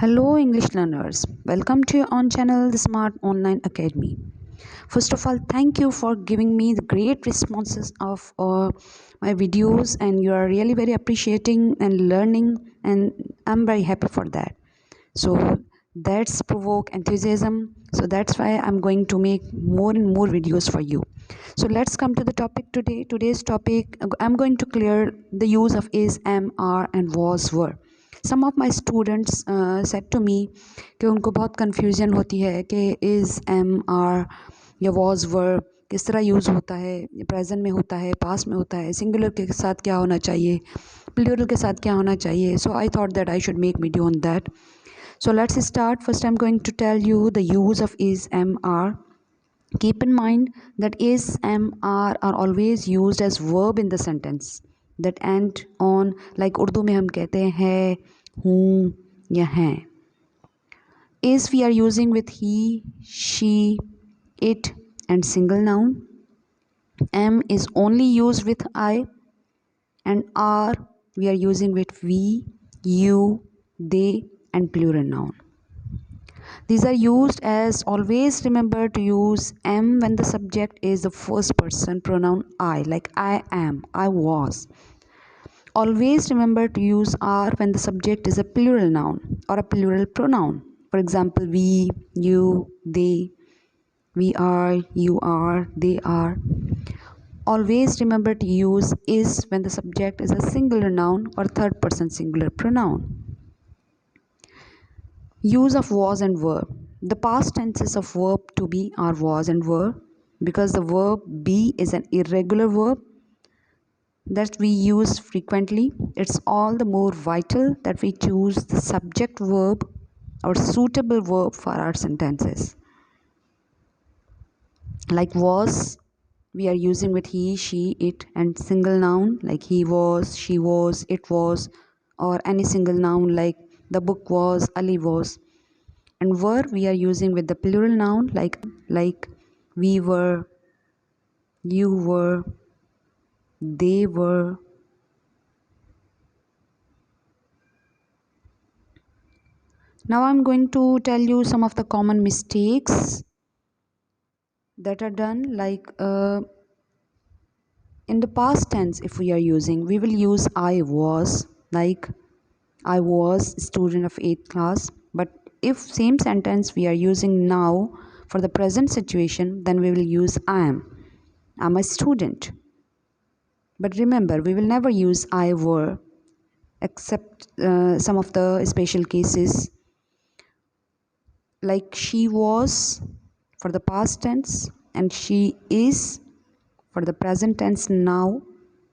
Hello English learners, welcome to your own channel The Smart Online Academy. First of all, thank you for giving me the great responses of my videos, and you are really very appreciating and learning, and I'm very happy for that. So that's provoke enthusiasm, so that's why I'm going to make more and more videos for you. So let's come to the topic today. Today's topic, I'm going to clear the use of is, am, are and was, were. Some of my students said to me कि उनको बहुत confusion होती है कि is, am, are या was, were किस तरह use होता है, प्रेजेंट में होता है, पास्ट में होता है, सिंगुलर के साथ क्या होना चाहिए, प्लूरल के साथ क्या होना चाहिए. So I thought that I should make video on that. So let's start. First I'm going to tell you the use of is, am, are. Keep in mind that is, am, are always used as verb in the sentence that end on, like Urdu में हम कहते हैं है, हूँ या हैं. Is we are using with he, she, it and single noun. Am is only used with I, and are we are using with we, you, they and plural noun. These are used as, always remember to use am when the subject is the first person pronoun I, like I am, I was. Always remember to use are when the subject is a plural noun or a plural pronoun. For example, we, you, they, we are, you are, they are. Always remember to use is when the subject is a singular noun or third person singular pronoun. Use of was and were. The past tenses of verb to be are was and were, because the verb be is an irregular verb that we use frequently. It's all the more vital that we choose the subject verb or suitable verb for our sentences. Like was, we are using with he, she, it and single noun like he was, she was, it was, or any single noun like the book was, Ali was. And were we are using with the plural noun like we were, you were, they were. Now I'm going to tell you some of the common mistakes that are done, like in the past tense. If we are using, we will use I was, like I was a student of 8th class. But if same sentence we are using now for the present situation, then we will use I'm a student. But remember, we will never use I were, except some of the special cases, like she was for the past tense and she is for the present tense now,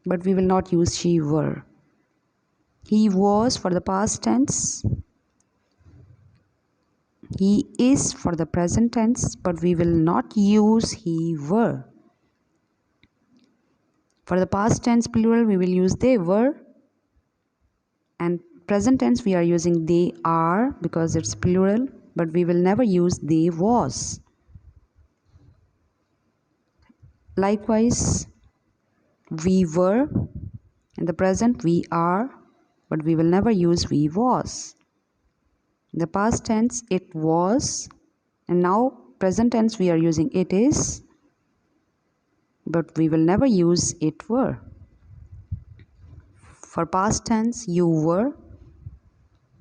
but we will not use she were. He was for the past tense, he is for the present tense, but we will not use he were. For the past tense plural, we will use they were, and present tense we are using they are because it's plural, but we will never use they was. Likewise, we were, in the present we are, but we will never use we was. In the past tense it was, and now present tense we are using it is, but we will never use it were. For past tense you were,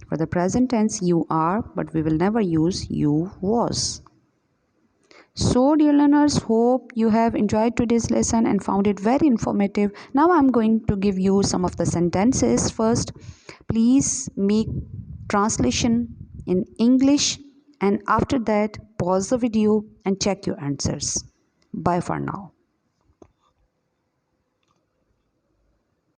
for the present tense you are, but we will never use you was. So dear learners, hope you have enjoyed today's lesson and found it very informative. Now I'm going to give you some of the sentences. First, please make translation in English, and after that pause the video and check your answers. Bye for now.